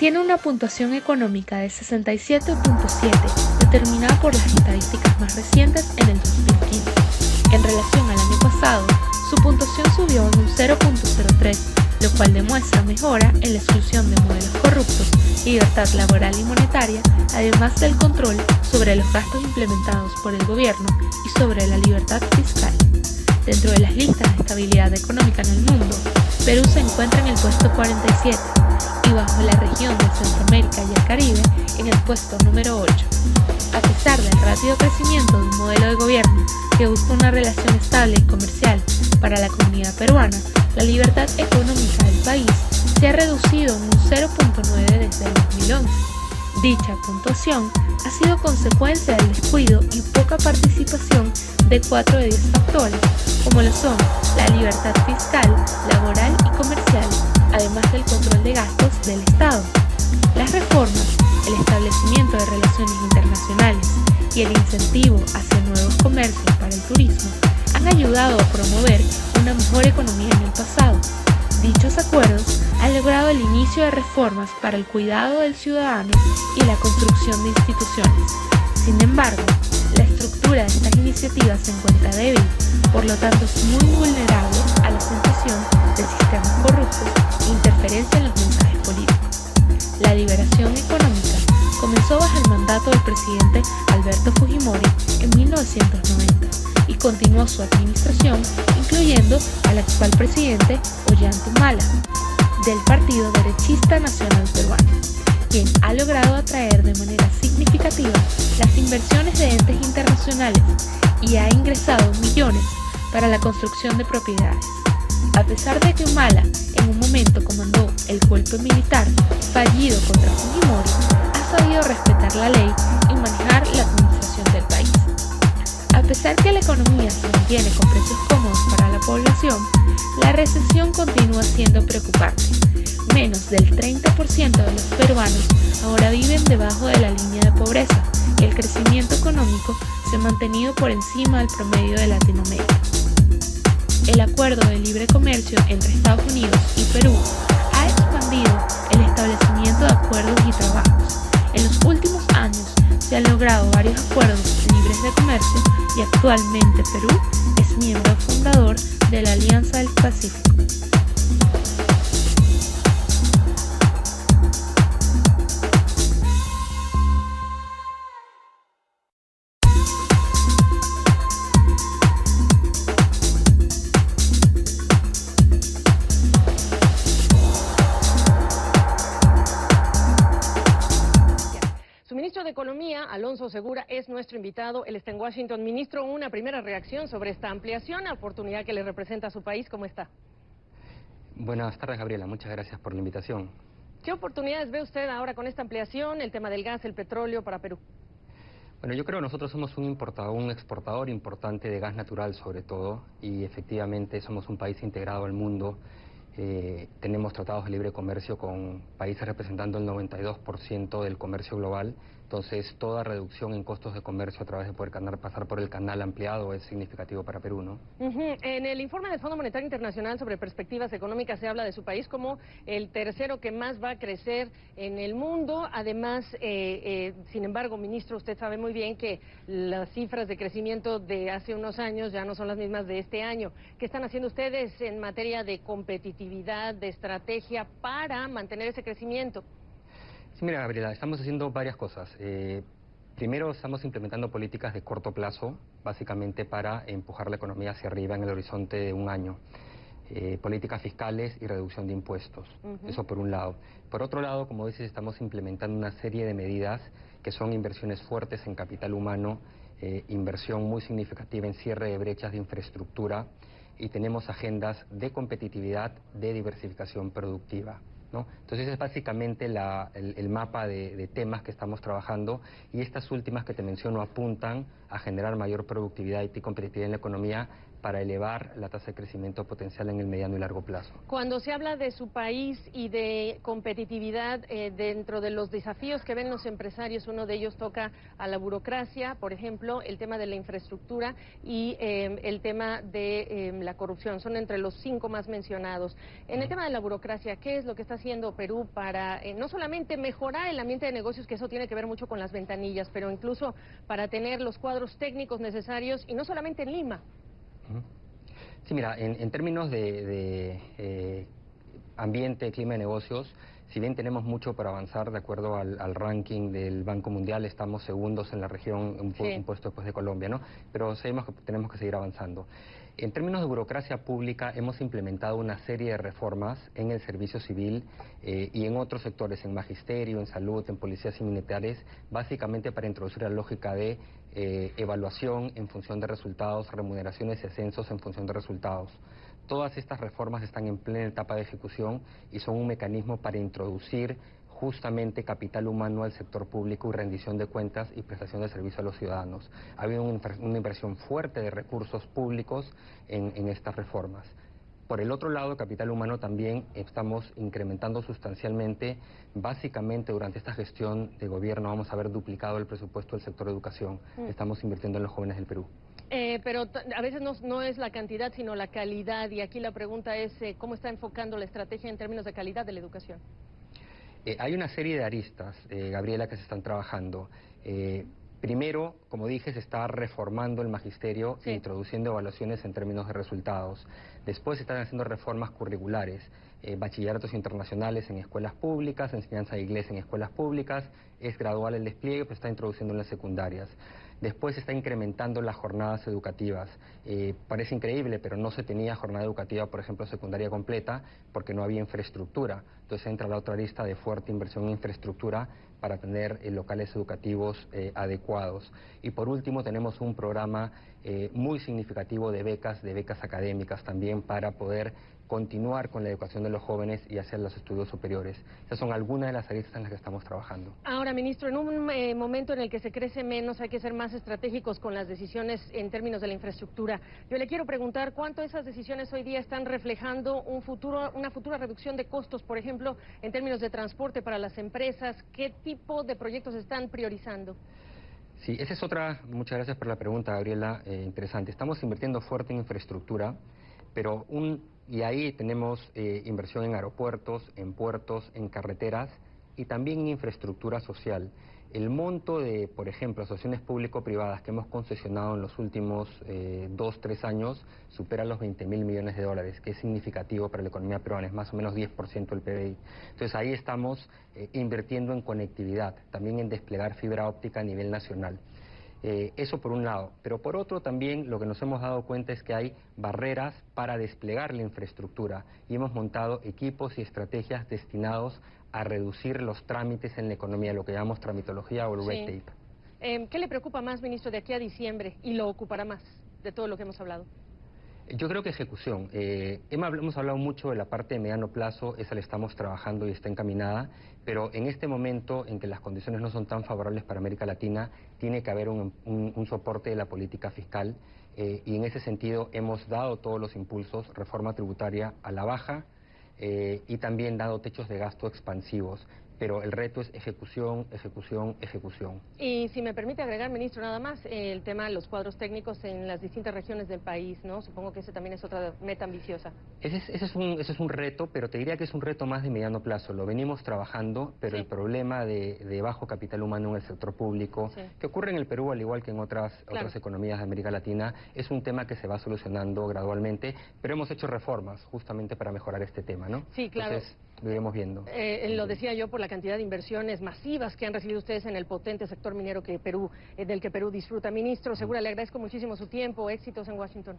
Tiene una puntuación económica de 67.7, determinada por las estadísticas más recientes en el 2015. En relación al año pasado, su puntuación subió en un 0.03, lo cual demuestra mejora en la exclusión de modelos corruptos, libertad laboral y monetaria, además del control sobre los gastos implementados por el gobierno y sobre la libertad fiscal. Dentro de las listas de estabilidad económica en el mundo, Perú se encuentra en el puesto 47 y bajo la región de Centroamérica y el Caribe en el puesto número 8. A pesar del rápido crecimiento de un modelo de gobierno que busca una relación estable y comercial para la comunidad peruana, la libertad económica del país se ha reducido en un 0.9 desde el 2011. Dicha puntuación ha sido consecuencia del descuido y poca participación de 4 de 10 factores, como lo son la libertad fiscal, laboral y comercial, además del control de gastos del Estado. Las reformas, el establecimiento de relaciones internacionales y el incentivo hacia nuevos comercios para el turismo han ayudado a promover una mejor economía en el pasado. Dichos acuerdos han logrado el inicio de reformas para el cuidado del ciudadano y la construcción de instituciones. Sin embargo, la estructura de estas iniciativas se encuentra débil, por lo tanto es muy vulnerable a la sensación de sistemas corruptos e interferencia en los mensajes políticos. La liberación económica comenzó bajo el mandato del presidente Alberto Fujimori en 1990 y continuó su administración incluyendo al actual presidente Ollanta Humala, del Partido Derechista Nacional Peruano, quien ha logrado atraer de manera significativa las inversiones de entes internacionales y ha ingresado millones para la construcción de propiedades. A pesar de que Humala en un momento comandó el golpe militar fallido contra Fujimori, ha sabido respetar la ley y manejar la administración del país. A pesar que la economía se mantiene con precios cómodos para la población, la recesión continúa siendo preocupante. Menos del 30% de los peruanos ahora viven debajo de la línea de pobreza y el crecimiento económico se ha mantenido por encima del promedio de Latinoamérica. El acuerdo de libre comercio entre Estados Unidos y Perú ha expandido el establecimiento de acuerdos y trabajos. En los últimos años se han logrado varios acuerdos libres de comercio y actualmente Perú es miembro fundador de la Alianza del Pacífico. Ministro de Economía, Alonso Segura, es nuestro invitado. Él está en Washington. Ministro, una primera reacción sobre esta ampliación, la oportunidad que le representa a su país. ¿Cómo está? Buenas tardes, Gabriela. Muchas gracias por la invitación. ¿Qué oportunidades ve usted ahora con esta ampliación, el tema del gas, el petróleo para Perú? Bueno, yo creo que nosotros somos un exportador importante de gas natural sobre todo, y efectivamente somos un país integrado al mundo. Tenemos tratados de libre comercio con países representando el 92% del comercio global, entonces toda reducción en costos de comercio a través de poder pasar por el canal ampliado es significativo para Perú, ¿no? En el informe del Fondo Monetario Internacional sobre perspectivas económicas se habla de su país como el tercero que más va a crecer en el mundo. Además, sin embargo, ministro, usted sabe muy bien que las cifras de crecimiento de hace unos años ya no son las mismas de este año. ¿Qué están haciendo ustedes en materia de competitividad, de estrategia para mantener ese crecimiento? Sí, mira, Gabriela, estamos haciendo varias cosas. Primero, estamos implementando políticas de corto plazo, básicamente para empujar la economía hacia arriba en el horizonte de un año. Políticas fiscales y reducción de impuestos, eso por un lado. Por otro lado, como dices, estamos implementando una serie de medidas que son inversiones fuertes en capital humano, inversión muy significativa en cierre de brechas de infraestructura, y tenemos agendas de competitividad, de diversificación productiva, ¿no? Entonces es básicamente el mapa de temas que estamos trabajando, y estas últimas que te menciono apuntan a generar mayor productividad y competitividad en la economía para elevar la tasa de crecimiento potencial en el mediano y largo plazo. Cuando se habla de su país y de competitividad, dentro de los desafíos que ven los empresarios, uno de ellos toca a la burocracia, por ejemplo, el tema de la infraestructura y el tema de la corrupción. Son entre los 5 más mencionados. En el tema de la burocracia, ¿qué es lo que está haciendo Perú para no solamente mejorar el ambiente de negocios, que eso tiene que ver mucho con las ventanillas, pero incluso para tener los cuadros técnicos necesarios, y no solamente en Lima? Sí, mira, en términos de ambiente, clima de negocios, si bien tenemos mucho para avanzar, de acuerdo al ranking del Banco Mundial, estamos segundos en la región, un puesto después de Colombia, ¿no? Pero sabemos que tenemos que seguir avanzando. En términos de burocracia pública, hemos implementado una serie de reformas en el servicio civil y en otros sectores, en magisterio, en salud, en policías y militares, básicamente para introducir la lógica de evaluación en función de resultados, remuneraciones y ascensos en función de resultados. Todas estas reformas están en plena etapa de ejecución y son un mecanismo para introducir justamente capital humano al sector público y rendición de cuentas y prestación de servicio a los ciudadanos. Ha habido una inversión fuerte de recursos públicos en estas reformas. Por el otro lado, capital humano también estamos incrementando sustancialmente. Básicamente, durante esta gestión de gobierno vamos a haber duplicado el presupuesto del sector de educación. Estamos invirtiendo en los jóvenes del Perú. Pero a veces no es la cantidad, sino la calidad. Y aquí la pregunta es, ¿cómo está enfocando la estrategia en términos de calidad de la educación? Hay una serie de aristas, Gabriela, que se están trabajando. Primero, como dije, se está reformando el magisterio, introduciendo evaluaciones en términos de resultados. Después se están haciendo reformas curriculares, bachilleratos internacionales en escuelas públicas, enseñanza de inglés en escuelas públicas. Es gradual el despliegue, pero está introduciendo en las secundarias. Después se está incrementando las jornadas educativas. Parece increíble, pero no se tenía jornada educativa, por ejemplo, secundaria completa, porque no había infraestructura. Entonces entra la otra lista de fuerte inversión en infraestructura para tener locales educativos adecuados. Y por último tenemos un programa muy significativo de becas académicas también para poder continuar con la educación de los jóvenes y hacer los estudios superiores. Esas son algunas de las aristas en las que estamos trabajando. Ahora, ministro, en un momento en el que se crece menos, hay que ser más estratégicos con las decisiones en términos de la infraestructura. Yo le quiero preguntar cuánto esas decisiones hoy día están reflejando una futura reducción de costos, por ejemplo, en términos de transporte para las empresas. ¿Qué tipo de proyectos están priorizando? Sí, esa es otra, muchas gracias por la pregunta, Gabriela, interesante. Estamos invirtiendo fuerte en infraestructura, pero y ahí tenemos inversión en aeropuertos, en puertos, en carreteras y también en infraestructura social. El monto de, por ejemplo, asociaciones público-privadas que hemos concesionado en los últimos 2-3 años supera los 20.000 millones de dólares, que es significativo para la economía peruana, es más o menos 10% del PBI. Entonces ahí estamos invirtiendo en conectividad, también en desplegar fibra óptica a nivel nacional. Eso por un lado, pero por otro también lo que nos hemos dado cuenta es que hay barreras para desplegar la infraestructura y hemos montado equipos y estrategias destinados a reducir los trámites en la economía, lo que llamamos tramitología o el red tape. ¿Qué le preocupa más, ministro, de aquí a diciembre y lo ocupará más de todo lo que hemos hablado? Yo creo que ejecución. Hemos hablado mucho de la parte de mediano plazo, esa la estamos trabajando y está encaminada, pero en este momento en que las condiciones no son tan favorables para América Latina, tiene que haber un soporte de la política fiscal y en ese sentido hemos dado todos los impulsos, reforma tributaria a la baja y también dado techos de gasto expansivos. Pero el reto es ejecución, ejecución, ejecución. Y si me permite agregar, ministro, nada más, el tema de los cuadros técnicos en las distintas regiones del país, ¿no? Supongo que ese también es otra meta ambiciosa. Ese es un reto, pero te diría que es un reto más de mediano plazo. Lo venimos trabajando, pero el problema de bajo capital humano en el sector público, que ocurre en el Perú al igual que en otras economías de América Latina, es un tema que se va solucionando gradualmente, pero hemos hecho reformas justamente para mejorar este tema, ¿no? Sí, claro. Entonces, lo iremos viendo. Lo decía yo por la cantidad de inversiones masivas que han recibido ustedes en el potente sector minero que del que Perú disfruta. Ministro Segura, le agradezco muchísimo su tiempo, éxitos en Washington.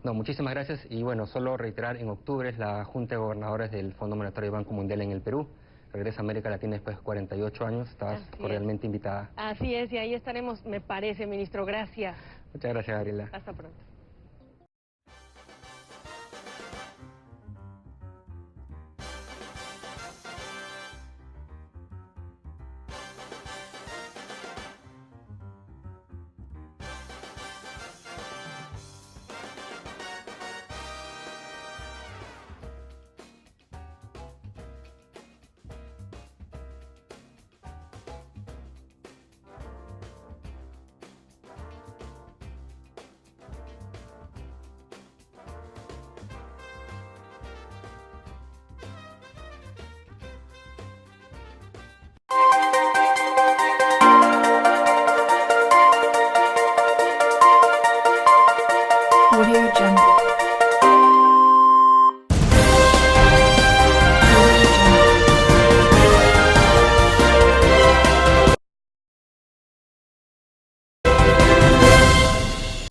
No, muchísimas gracias y bueno, solo reiterar, en octubre es la Junta de Gobernadores del Fondo Monetario y Banco Mundial en el Perú. Regresa a América Latina después de 48 años, estás cordialmente invitada. Así es, y ahí estaremos, me parece, ministro, gracias. Muchas gracias, Gabriela. Hasta pronto.